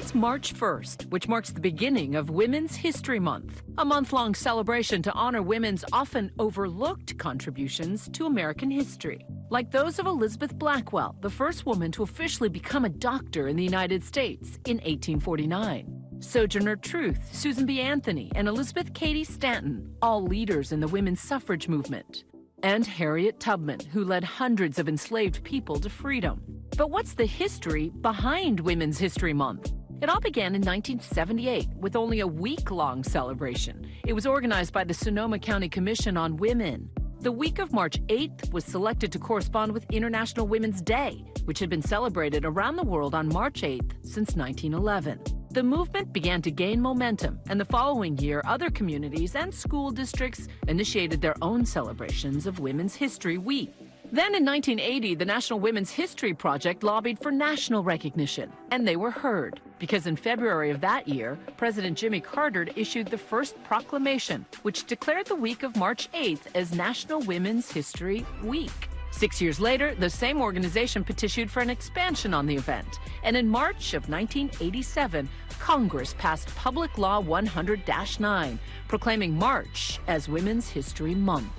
It's March 1st, which marks the beginning of Women's History Month, a month-long celebration to honor women's often overlooked contributions to American history, like those of Elizabeth Blackwell, the first woman to officially become a doctor in the United States in 1849. Sojourner Truth, Susan B. Anthony, and Elizabeth Cady Stanton, all leaders in the women's suffrage movement. And Harriet Tubman, who led hundreds of enslaved people to freedom. But what's the history behind Women's History Month? It all began in 1978 with only a week-long celebration. It was organized by the Sonoma County Commission on Women. The week of March 8th was selected to correspond with International Women's Day, which had been celebrated around the world on March 8th since 1911. The movement began to gain momentum, and the following year, other communities and school districts initiated their own celebrations of Women's History Week. Then in 1980, the National Women's History Project lobbied for national recognition, and they were heard, because in February of that year, President Jimmy Carter issued the first proclamation, which declared the week of March 8th as National Women's History Week. 6 years later, the same organization petitioned for an expansion on the event, and in March of 1987, Congress passed Public Law 100-9, proclaiming March as Women's History Month.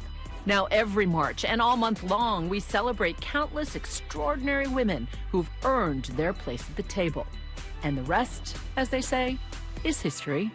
Now, every March and all month long, we celebrate countless extraordinary women who've earned their place at the table. And the rest, as they say, is history.